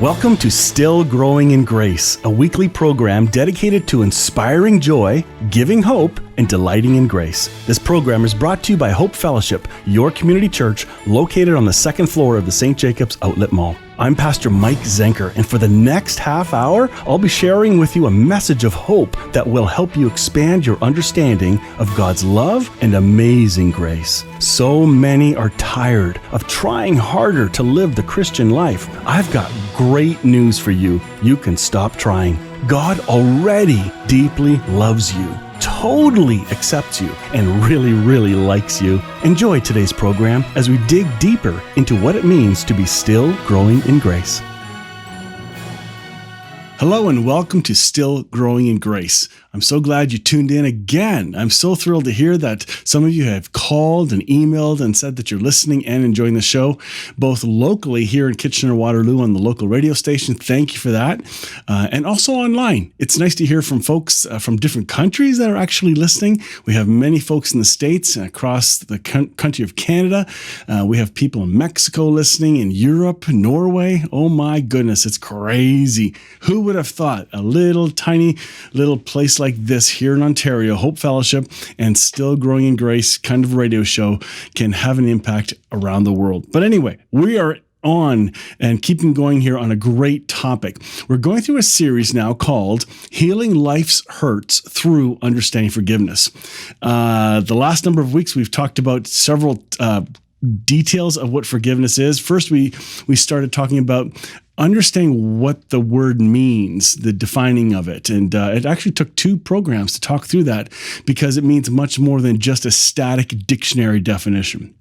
Welcome to Still Growing in Grace, a weekly program dedicated to inspiring joy, giving hope, and delighting in grace. This program is brought to you by Hope Fellowship, your community church located on the second floor of the St. Jacobs Outlet Mall. I'm Pastor Mike Zenker, and for the next half hour, I'll be sharing with you a message of hope that will help you expand your understanding of God's love and amazing grace. So many are tired of trying harder to live the Christian life. I've got great news for you. You can stop trying. God already deeply loves you, totally accepts you, and really likes you. Enjoy today's program as we dig deeper into what it means to be still growing in grace. Hello and welcome to Still Growing in Grace. I'm so glad you tuned in again. I'm so thrilled to hear that some of you have called and emailed and said that you're listening and enjoying the show, both locally here in Kitchener-Waterloo on the local radio station. Thank you for that. And also online. It's nice to hear from folks from different countries that are actually listening. We have many folks in the States and across the country of Canada. We have people in Mexico listening, in Europe, Norway. Oh my goodness, it's crazy. Who would have thought a little tiny little place like this here in Ontario, Hope Fellowship, and Still Growing in Grace kind of radio show can have an impact around the world. But anyway, we are on and keeping going here on a great topic. We're going through a series now called Healing Life's Hurts Through Understanding Forgiveness. The last number of weeks, we've talked about several details of what forgiveness is. First, we started talking about understanding what the word means, the defining of it. And it actually took 2 programs to talk through that because it means much more than just a static dictionary definition.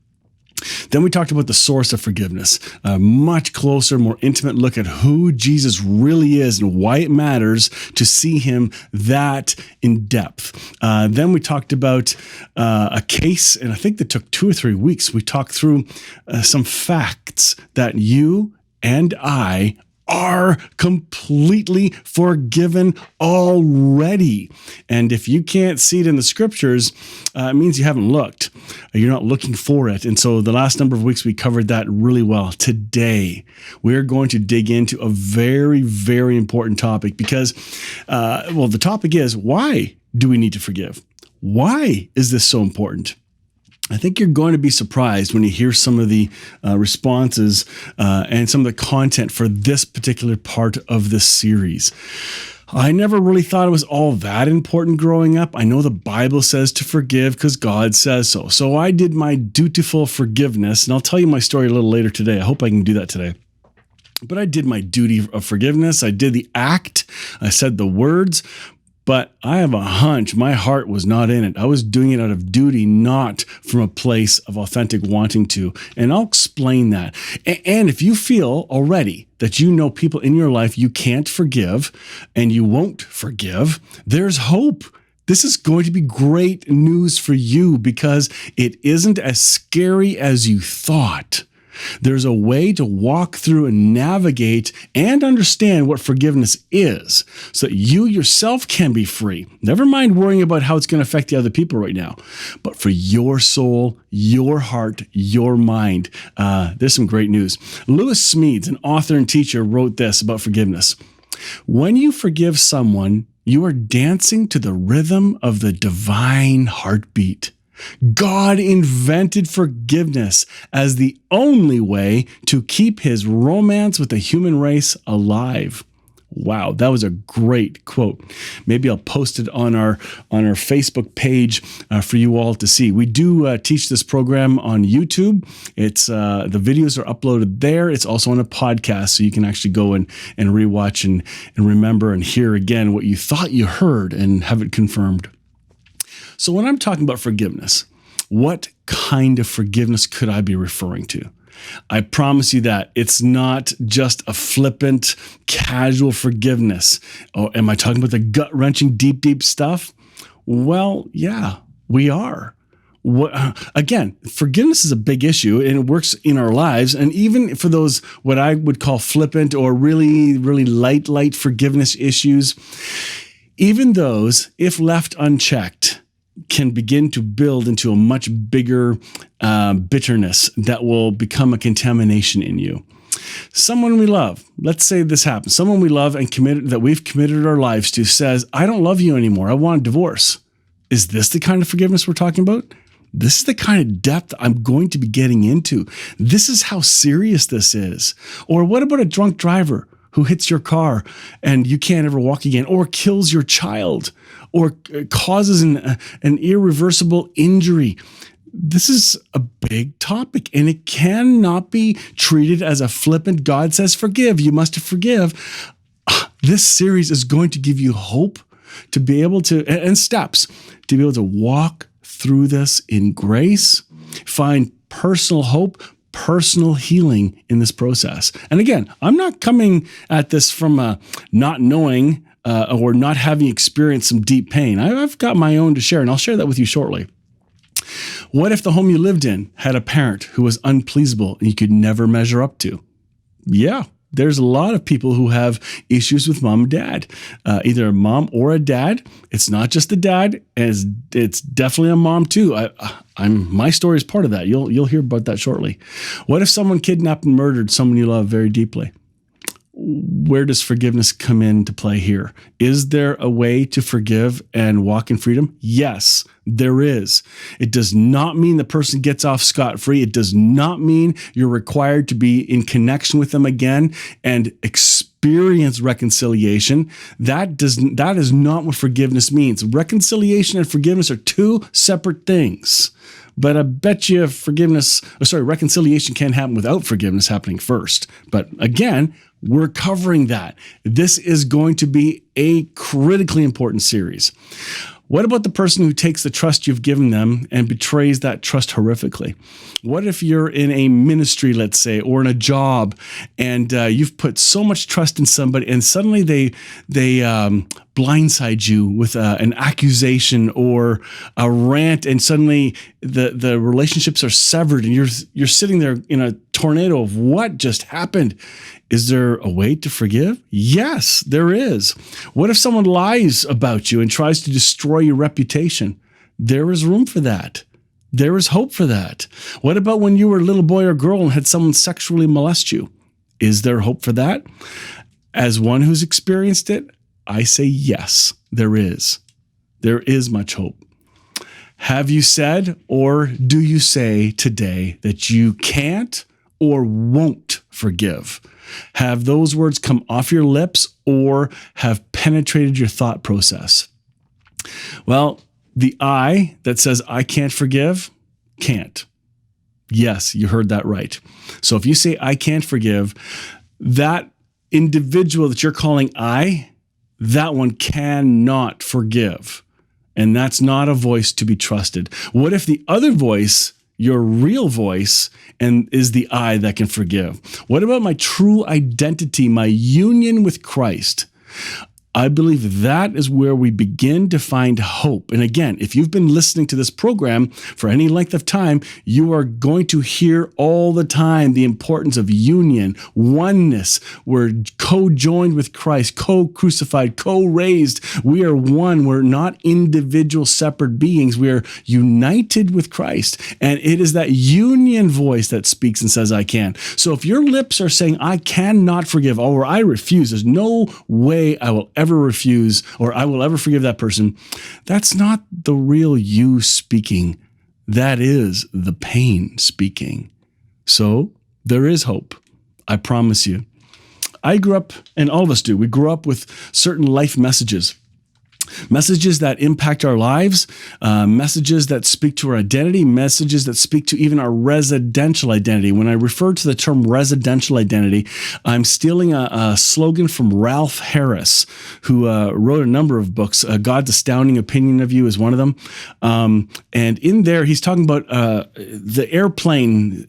Then we talked about the source of forgiveness, a much closer, more intimate look at who Jesus really is and why it matters to see him that in depth. Then we talked about a case, and I think that took 2 or 3 weeks. We talked through some facts that you and I are completely forgiven already. And if you can't see it in the scriptures, it means you haven't looked. You're not looking for it. And so the last number of weeks, we covered that really well. Today, we're going to dig into a very important topic because, the topic is, why do we need to forgive? Why is this so important? I think you're going to be surprised when you hear some of the responses and some of the content for this particular part of this series. I never really thought it was all that important growing up. I know the Bible says to forgive because God says so. So I did my dutiful forgiveness, and I'll tell you my story a little later today. I hope I can do that today. But I did my duty of forgiveness. I did the act. I said the words. But I have a hunch my heart was not in it. I was doing it out of duty, not from a place of authentic wanting to. And I'll explain that. And if you feel already that you know people in your life you can't forgive and you won't forgive, there's hope. This is going to be great news for you because it isn't as scary as you thought. There's a way to walk through and navigate and understand what forgiveness is so that you yourself can be free. Never mind worrying about how it's going to affect the other people right now, but for your soul, your heart, your mind. There's some great news. Lewis Smedes, an author and teacher, wrote this about forgiveness. When you forgive someone, you are dancing to the rhythm of the divine heartbeat. God invented forgiveness as the only way to keep his romance with the human race alive. Wow, that was a great quote. Maybe I'll post it on our Facebook page for you all to see. We do teach this program on YouTube. It's the videos are uploaded there. It's also on a podcast, so you can actually go and rewatch and remember and hear again what you thought you heard and have it confirmed. So when I'm talking about forgiveness, what kind of forgiveness could I be referring to? I promise you that it's not just a flippant, casual forgiveness. Oh, am I talking about the gut-wrenching, deep stuff? Well, yeah, we are. Again, forgiveness is a big issue and it works in our lives. And even for those, what I would call flippant or really light forgiveness issues, even those, if left unchecked, can begin to build into a much bigger bitterness that will become a contamination in you. Someone we love, let's say this happens, someone we love and that we've committed our lives to says, I don't love you anymore. I want a divorce. Is this the kind of forgiveness we're talking about? This is the kind of depth I'm going to be getting into. This is how serious this is. Or what about a drunk driver who hits your car and you can't ever walk again, or kills your child, or causes an irreversible injury? This is a big topic, and it cannot be treated as a flippant God says forgive, you must forgive. This series is going to give you hope to be able to, and steps to be able to walk through this in grace, find personal hope, personal healing in this process. And again, I'm not coming at this from not knowing or not having experienced some deep pain. I've got my own to share, and I'll share that with you shortly. What if the home you lived in had a parent who was unpleasable and you could never measure up to? Yeah. There's a lot of people who have issues with mom and dad, either a mom or a dad. It's not just a dad, and it's definitely a mom too. My story is part of that. You'll hear about that shortly. What if someone kidnapped and murdered someone you love very deeply? Where does forgiveness come into play here? Is there a way to forgive and walk in freedom? Yes, there is. It does not mean the person gets off scot-free. It does not mean you're required to be in connection with them again and experience reconciliation. That is not what forgiveness means. Reconciliation and forgiveness are two separate things. But I bet you reconciliation can't happen without forgiveness happening first. But again, we're covering that. This is going to be a critically important series. What about the person who takes the trust you've given them and betrays that trust horrifically? What if you're in a ministry, let's say, or in a job, and you've put so much trust in somebody, and suddenly they blindside you with an accusation or a rant, and suddenly the relationships are severed, and you're sitting there in a tornado of what just happened? Is there a way to forgive? Yes, there is. What if someone lies about you and tries to destroy your reputation? There is room for that. There is hope for that. What about when you were a little boy or girl and had someone sexually molest you? Is there hope for that? As one who's experienced it, I say yes, there is. There is much hope. Have you said, or do you say today that you can't or won't forgive? Have those words come off your lips or have penetrated your thought process? Well, the I that says I can't forgive, can't. Yes, you heard that right. So if you say I can't forgive, that individual that you're calling I, that one cannot forgive. And that's not a voice to be trusted. What if the other voice, your real voice, and is the I that can forgive? What about my true identity, my union with Christ? I believe that is where we begin to find hope. And again, if you've been listening to this program for any length of time, you are going to hear all the time the importance of union, oneness. We're co-joined with Christ, co-crucified, co-raised. We are one. We're not individual separate beings. We are united with Christ. And it is that union voice that speaks and says, I can. So if your lips are saying, I cannot forgive, or I refuse, there's no way I will ever refuse, or I will ever forgive that person, that's not the real you speaking. That is the pain speaking. So there is hope. I promise you. I grew up, and all of us do, we grew up with certain life messages that impact our lives, messages that speak to our identity, messages that speak to even our residential identity. When I refer to the term residential identity, I'm stealing a slogan from Ralph Harris, who wrote a number of books. God's Astounding Opinion of You is one of them. And in there, he's talking about the airplane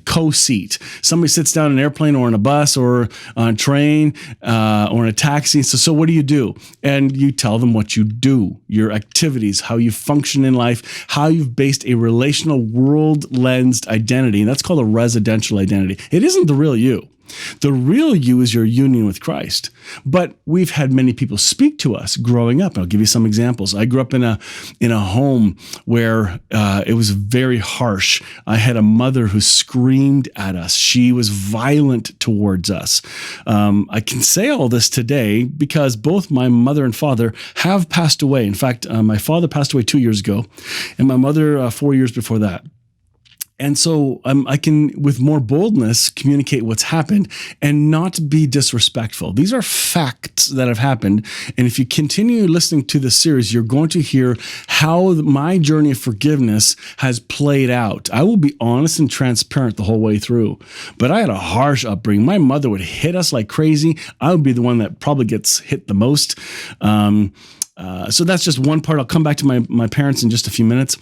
co-seat. Somebody sits down in an airplane or in a bus or on a train or in a taxi. So what do? And you tell them what you do, your activities, how you function in life, how you've based a relational world-lensed identity. And that's called a residential identity. It isn't the real you. The real you is your union with Christ. But we've had many people speak to us growing up. I'll give you some examples. I grew up in a home where it was very harsh. I had a mother who screamed at us. She was violent towards us. I can say all this today because both my mother and father have passed away. In fact, my father passed away 2 years ago, and my mother 4 years before that. And so I can, with more boldness, communicate what's happened and not be disrespectful. These are facts that have happened. And if you continue listening to this series, you're going to hear how my journey of forgiveness has played out. I will be honest and transparent the whole way through. But I had a harsh upbringing. My mother would hit us like crazy. I would be the one that probably gets hit the most. So that's just one part. I'll come back to my parents in just a few minutes.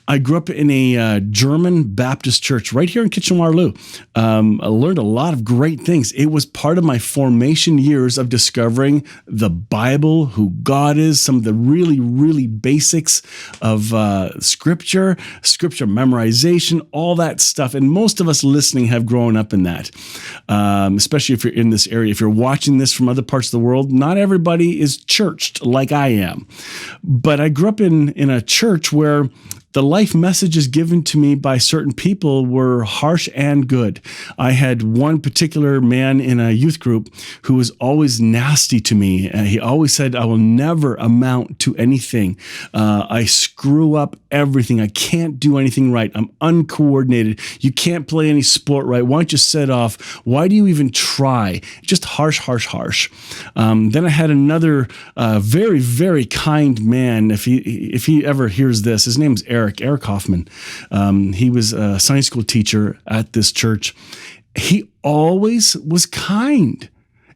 I grew up in a German Baptist church right here in Kitchener-Waterloo. I learned a lot of great things. It was part of my formation years of discovering the Bible, who God is, some of the really, really basics of scripture memorization, all that stuff. And most of us listening have grown up in that, especially if you're in this area. If you're watching this from other parts of the world, not everybody is churched like I am. But I grew up in a church where the life messages given to me by certain people were harsh and good. I had one particular man in a youth group who was always nasty to me. He always said, I will never amount to anything. I screw up everything. I can't do anything right. I'm uncoordinated. You can't play any sport right. Why don't you set off? Why do you even try? Just harsh. Then I had another very, very kind man. If he ever hears this, his name's Eric Hoffman. He was a Sunday school teacher at this church. He always was kind,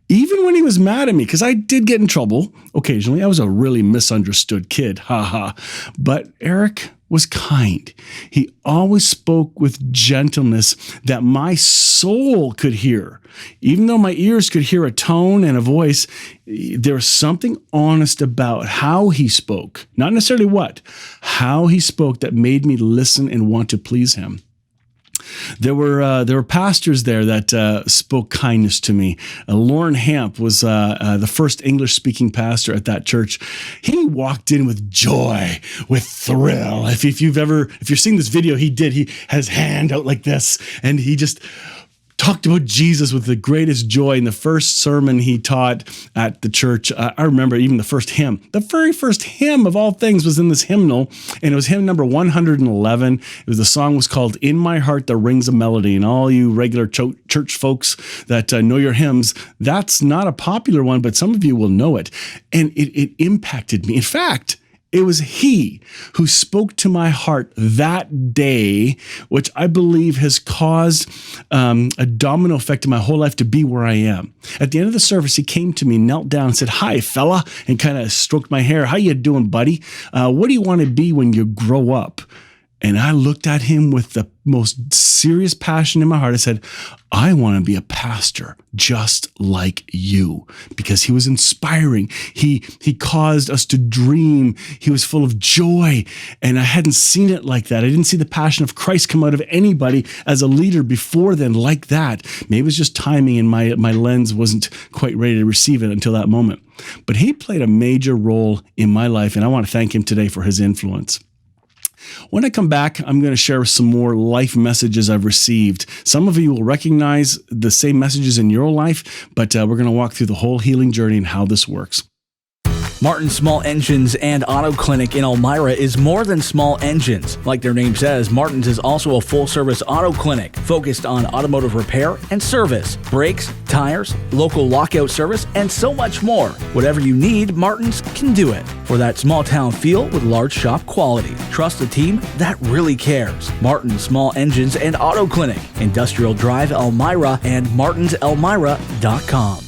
even when he was mad at me, because I did get in trouble occasionally. I was a really misunderstood kid, But Eric was kind. He always spoke with gentleness that my soul could hear. Even though my ears could hear a tone and a voice, there was something honest about how he spoke. Not necessarily what, how he spoke that made me listen and want to please him. There were pastors there that spoke kindness to me. Lauren Hamp was the first English-speaking pastor at that church. He walked in with joy, with thrill. If you're seeing this video, he had his hand out like this, and he just talked about Jesus with the greatest joy. In the first sermon he taught at the church, I remember even the first hymn. The very first hymn of all things was in this hymnal, and it was hymn number 111. The song was called "In My Heart There Rings a Melody." And all you regular church folks that know your hymns, that's not a popular one, but some of you will know it. And it impacted me. In fact, it was he who spoke to my heart that day, which I believe has caused a domino effect in my whole life to be where I am. At the end of the service, he came to me, knelt down and said, "Hi, fella," and kind of stroked my hair. "How you doing, buddy? What do you want to be when you grow up?" And I looked at him with the most serious passion in my heart. I said, "I want to be a pastor just like you," because he was inspiring. He caused us to dream. He was full of joy. And I hadn't seen it like that. I didn't see the passion of Christ come out of anybody as a leader before then like that. Maybe it was just timing and my lens wasn't quite ready to receive it until that moment. But he played a major role in my life, and I want to thank him today for his influence. When I come back, I'm going to share some more life messages I've received. Some of you will recognize the same messages in your life, but we're going to walk through the whole healing journey and how this works. Martin Small Engines and Auto Clinic in Elmira is more than small engines. Like their name says, Martin's is also a full-service auto clinic focused on automotive repair and service, brakes, tires, local lockout service, and so much more. Whatever you need, Martin's can do it. For that small-town feel with large shop quality. Trust a team that really cares. Martin Small Engines and Auto Clinic, Industrial Drive, Elmira, and martinselmira.com.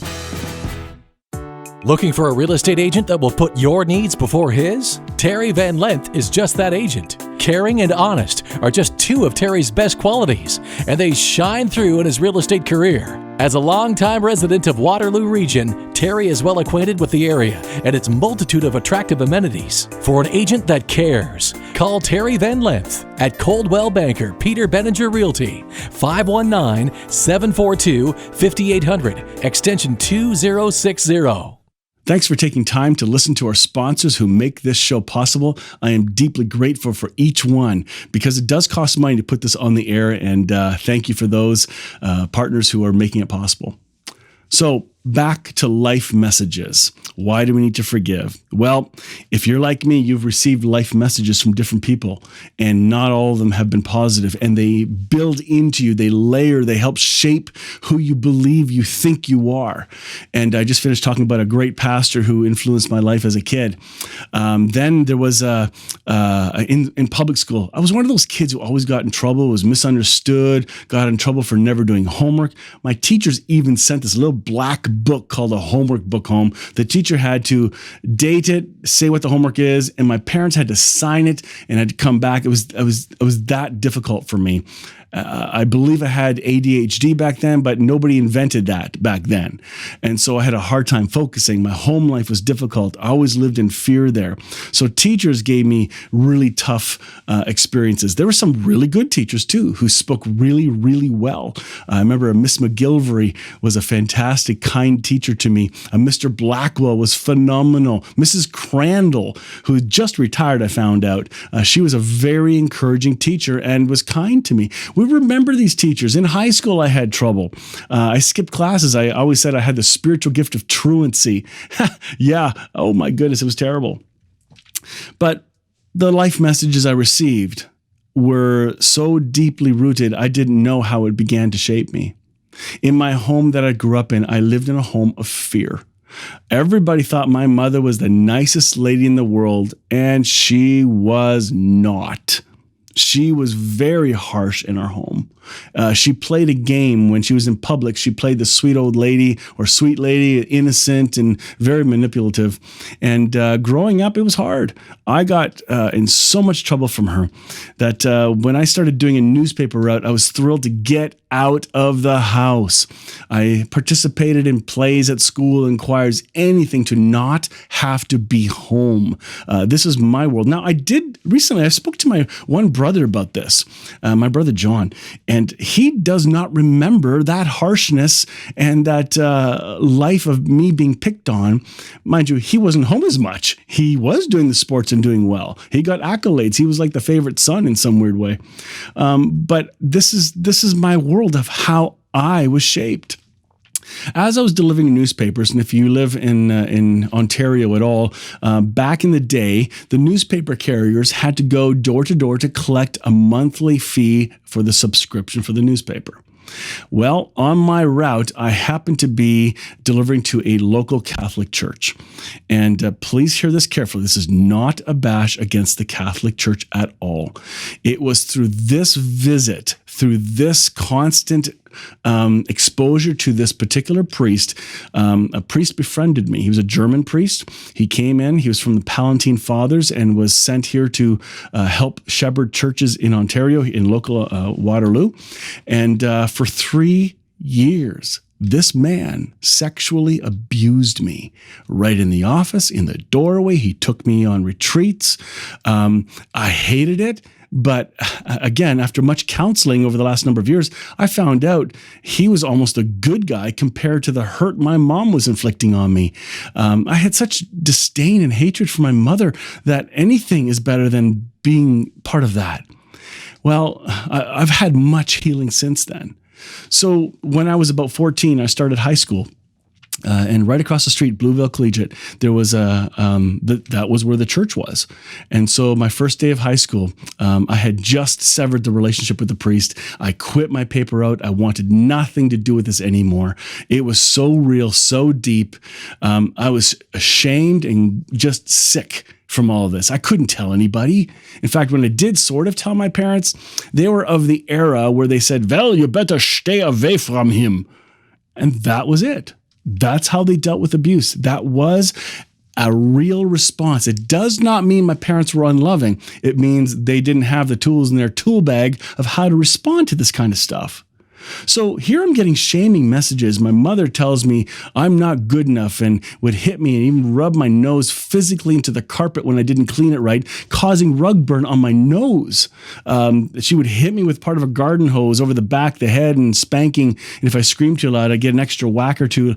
Looking for a real estate agent that will put your needs before his? Terry Van Lent is just that agent. caring, and honest are just two of Terry's best qualities, and they shine through in his real estate career. As a longtime resident of Waterloo region, Terry is well acquainted with the area and its multitude of attractive amenities. For an agent that cares, call Terry Van Lent at Coldwell Banker Peter Benninger Realty, 519-742-5800, extension 2060. Thanks for taking time to listen to our sponsors who make this show possible. I am deeply grateful for each one because it does cost money to put this on the air, and thank you for those partners who are making it possible. So back to life messages. Why do we need to forgive? Well, if you're like me, you've received life messages from different people, and not all of them have been positive, and they build into you, they layer, they help shape who you believe you think you are. And I just finished talking about a great pastor who influenced my life as a kid. Then there was in public school, I was one of those kids who always got in trouble, was misunderstood, got in trouble for never doing homework. My teachers even sent this little black book called a homework book home. The teacher had to date it, say what the homework is, and my parents had to sign it and had to come back. It was that difficult for me. I believe I had ADHD back then, but nobody invented that back then. And so I had a hard time focusing. My home life was difficult. I always lived in fear there. So teachers gave me really tough experiences. There were some really good teachers too, who spoke really, really well. I remember Miss McGilvery was a fantastic, kind teacher to me. Mr. Blackwell was phenomenal. Mrs. Crandall, who just retired, I found out, she was a very encouraging teacher and was kind to me. We remember these teachers. In high school, I had trouble. I skipped classes. I always said I had the spiritual gift of truancy. Yeah. Oh my goodness. It was terrible. But the life messages I received were so deeply rooted, I didn't know how it began to shape me. In my home that I grew up in, I lived in a home of fear. Everybody thought my mother was the nicest lady in the world, and she was not. She was very harsh in our home. She played a game when she was in public. She played the sweet old lady or sweet lady, innocent and very manipulative. And growing up, it was hard. I got in so much trouble from her that when I started doing a newspaper route, I was thrilled to get out of the house. I participated in plays at school and choirs, anything to not have to be home. This is my world. Now, I spoke to my one brother about this, my brother John, and he does not remember that harshness and that life of me being picked on. Mind you, he wasn't home as much. He was doing the sports and doing well. He got accolades. He was like the favorite son in some weird way. But this is my world of how I was shaped. As I was delivering newspapers, and if you live in Ontario at all, back in the day, the newspaper carriers had to go door to door to collect a monthly fee for the subscription for the newspaper. Well, on my route, I happened to be delivering to a local Catholic church. And please hear this carefully. This is not a bash against the Catholic Church at all. It was through this visit, through this constant exposure to this particular priest. A priest befriended me. He was a German priest. He came in. He was from the Palatine Fathers and was sent here to help shepherd churches in Ontario, in local Waterloo. And for 3 years, this man sexually abused me right in the office, in the doorway. He took me on retreats. I hated it. But again, after much counseling over the last number of years, I found out he was almost a good guy compared to the hurt my mom was inflicting on me. I had such disdain and hatred for my mother that anything is better than being part of that. Well, I've had much healing since then. So when I was about 14, I started high school. And right across the street, Blueville Collegiate, there was that was where the church was. And so my first day of high school, I had just severed the relationship with the priest. I quit my paper out. I wanted nothing to do with this anymore. It was so real, so deep. I was ashamed and just sick from all of this. I couldn't tell anybody. In fact, when I did sort of tell my parents, they were of the era where they said, "Well, you better stay away from him." And that was it. That's how they dealt with abuse. That was a real response. It does not mean my parents were unloving. It means they didn't have the tools in their tool bag of how to respond to this kind of stuff. So here I'm getting shaming messages. My mother tells me I'm not good enough and would hit me and even rub my nose physically into the carpet when I didn't clean it right, causing rug burn on my nose. She would hit me with part of a garden hose over the back of the head and spanking. And if I screamed too loud, I'd get an extra whack or two.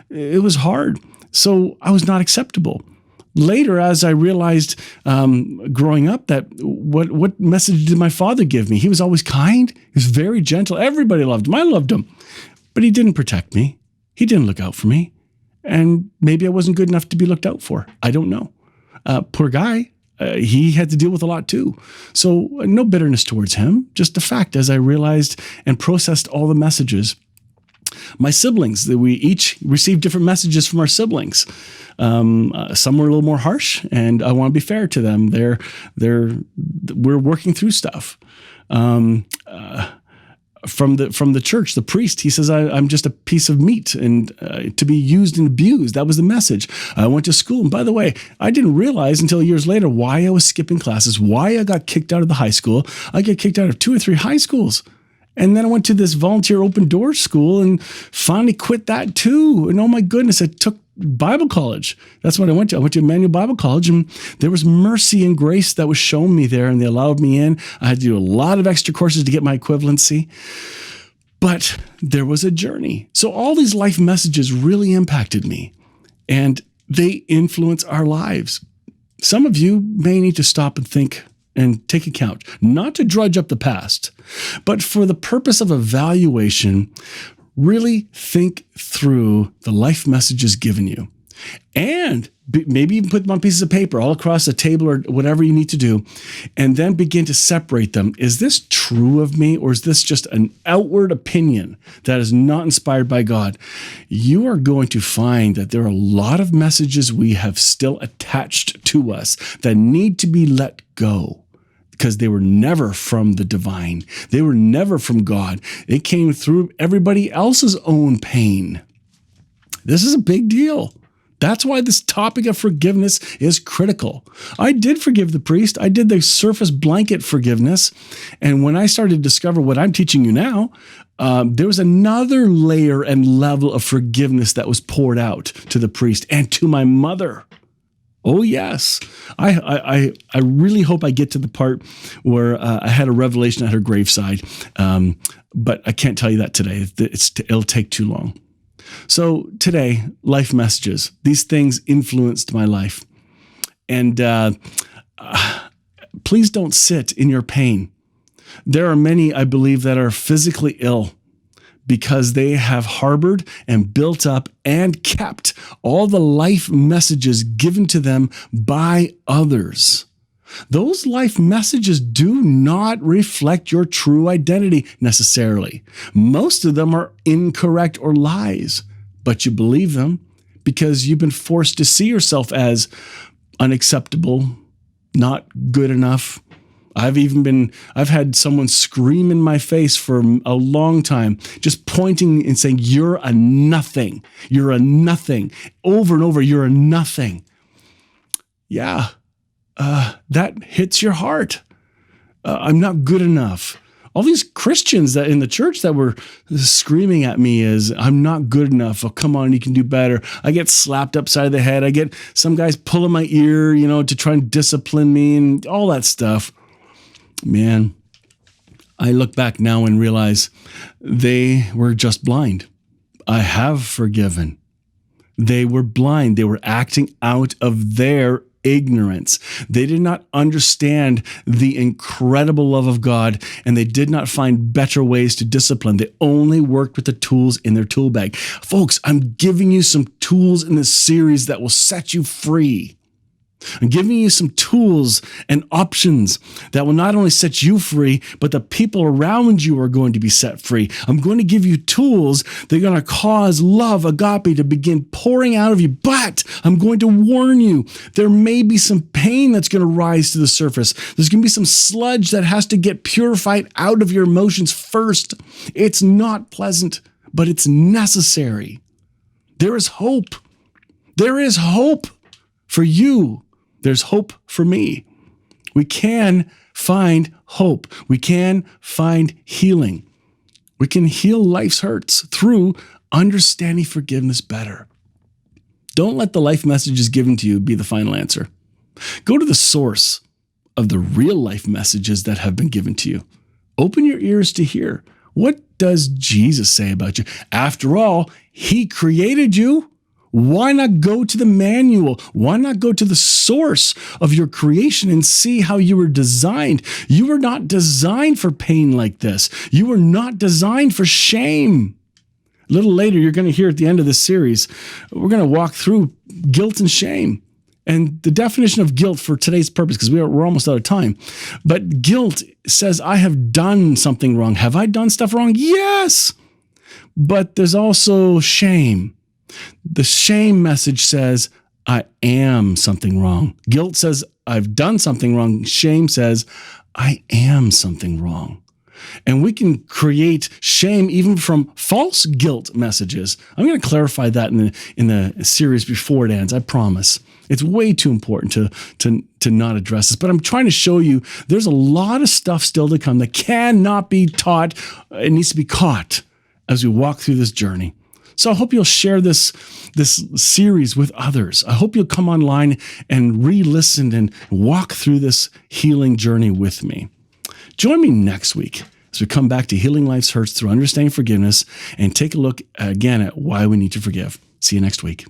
It was hard. So I was not acceptable. Later, as I realized growing up that what message did my father give me? He was always kind. He was very gentle. Everybody loved him. I loved him. But he didn't protect me. He didn't look out for me. And maybe I wasn't good enough to be looked out for. I don't know. Poor guy. He had to deal with a lot too. So no bitterness towards him. Just the fact as I realized and processed all the messages. My siblings, we each received different messages from our siblings. Some were a little more harsh, and I want to be fair to them. We're working through stuff. From the church, the priest, he says, I'm just a piece of meat and to be used and abused. That was the message. I went to school. And by the way, I didn't realize until years later why I was skipping classes, why I got kicked out of the high school. I got kicked out of 2 or 3 high schools. And then I went to this volunteer open door school and finally quit that too. And oh my goodness, I took Bible college. That's what I went to. I went to Emmanuel Bible College, and there was mercy and grace that was shown me there, and they allowed me in. I had to do a lot of extra courses to get my equivalency. But there was a journey. So all these life messages really impacted me, and they influence our lives. Some of you may need to stop and think and take account, not to drudge up the past, but for the purpose of evaluation, really think through the life messages given you. And maybe even put them on pieces of paper all across the table or whatever you need to do, and then begin to separate them. Is this true of me, or is this just an outward opinion that is not inspired by God? You are going to find that there are a lot of messages we have still attached to us that need to be let go, because they were never from the divine. They were never from God. It came through everybody else's own pain. This is a big deal. That's why this topic of forgiveness is critical. I did forgive the priest. I did the surface blanket forgiveness. And when I started to discover what I'm teaching you now, there was another layer and level of forgiveness that was poured out to the priest and to my mother. Oh, yes. I really hope I get to the part where I had a revelation at her graveside. But I can't tell you that today. It'll take too long. So today, life messages. These things influenced my life. And please don't sit in your pain. There are many, I believe, that are physically ill because they have harbored and built up and kept all the life messages given to them by others. Those life messages do not reflect your true identity necessarily. Most of them are incorrect or lies, but you believe them because you've been forced to see yourself as unacceptable, not good enough. I've had someone scream in my face for a long time, just pointing and saying, "You're a nothing. You're a nothing." Over and over, "You're a nothing." Yeah. That hits your heart. I'm not good enough. All these Christians that in the church that were screaming at me is, "I'm not good enough. Oh, come on, you can do better." I get slapped upside the head. I get some guys pulling my ear, to try and discipline me and all that stuff. Man, I look back now and realize they were just blind. I have forgiven. They were blind. They were acting out of their ignorance. They did not understand the incredible love of God, and they did not find better ways to discipline. They only worked with the tools in their tool bag. Folks, I'm giving you some tools in this series that will set you free. I'm giving you some tools and options that will not only set you free, but the people around you are going to be set free. I'm going to give you tools that are going to cause love, agape, to begin pouring out of you. But I'm going to warn you, there may be some pain that's going to rise to the surface. There's going to be some sludge that has to get purified out of your emotions first. It's not pleasant, but it's necessary. There is hope. There is hope for you. There's hope for me. We can find hope. We can find healing. We can heal life's hurts through understanding forgiveness better. Don't let the life messages given to you be the final answer. Go to the source of the real life messages that have been given to you. Open your ears to hear. What does Jesus say about you? After all, he created you. Why not go to the manual? Why not go to the source of your creation and see how you were designed? You were not designed for pain like this. You were not designed for shame. A little later, you're going to hear at the end of this series, we're going to walk through guilt and shame. And the definition of guilt for today's purpose, because we're almost out of time. But guilt says, I have done something wrong. Have I done stuff wrong? Yes. But there's also shame. The shame message says, I am something wrong. Guilt says, I've done something wrong. Shame says, I am something wrong. And we can create shame even from false guilt messages. I'm going to clarify that in the series before it ends, I promise. It's way too important to not address this. But I'm trying to show you there's a lot of stuff still to come that cannot be taught. It needs to be caught as we walk through this journey. So I hope you'll share this series with others. I hope you'll come online and re-listen and walk through this healing journey with me. Join me next week as we come back to healing life's hurts through understanding forgiveness and take a look again at why we need to forgive. See you next week.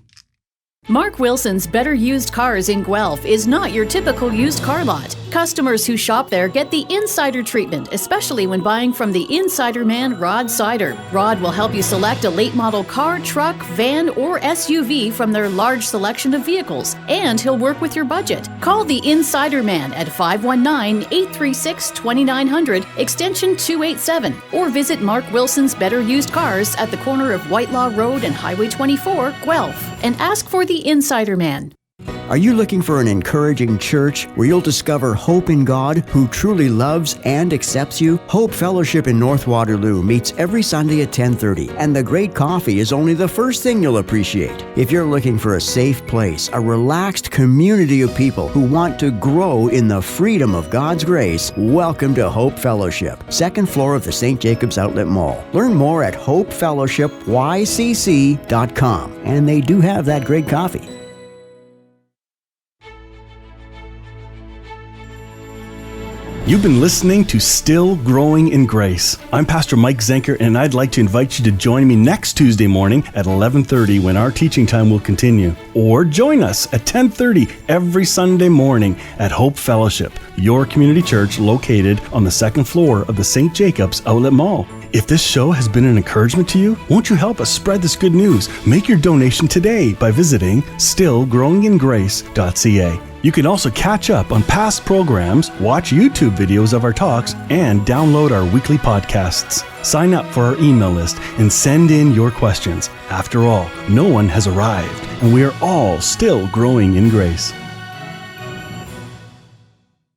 Mark Wilson's Better Used Cars in Guelph is not your typical used car lot. Customers who shop there get the insider treatment, especially when buying from the insider man, Rod Sider. Rod will help you select a late model car, truck, van, or SUV from their large selection of vehicles, and he'll work with your budget. Call the Insider Man at 519-836-2900, extension 287, or visit Mark Wilson's Better Used Cars at the corner of Whitelaw Road and Highway 24, Guelph, and ask for the Insider Man. Are you looking for an encouraging church where you'll discover hope in God who truly loves and accepts you? Hope Fellowship in North Waterloo meets every Sunday at 10:30, and the great coffee is only the first thing you'll appreciate. If you're looking for a safe place, a relaxed community of people who want to grow in the freedom of God's grace, welcome to Hope Fellowship, second floor of the St. Jacobs Outlet Mall. Learn more at hopefellowshipycc.com, and they do have that great coffee. You've been listening to Still Growing in Grace. I'm Pastor Mike Zenker, and I'd like to invite you to join me next Tuesday morning at 11:30 when our teaching time will continue. Or join us at 10:30 every Sunday morning at Hope Fellowship, your community church located on the second floor of the St. Jacobs Outlet Mall. If this show has been an encouragement to you, won't you help us spread this good news? Make your donation today by visiting stillgrowingingrace.ca. You can also catch up on past programs, watch YouTube videos of our talks, and download our weekly podcasts. Sign up for our email list and send in your questions. After all, no one has arrived, and we are all still growing in grace.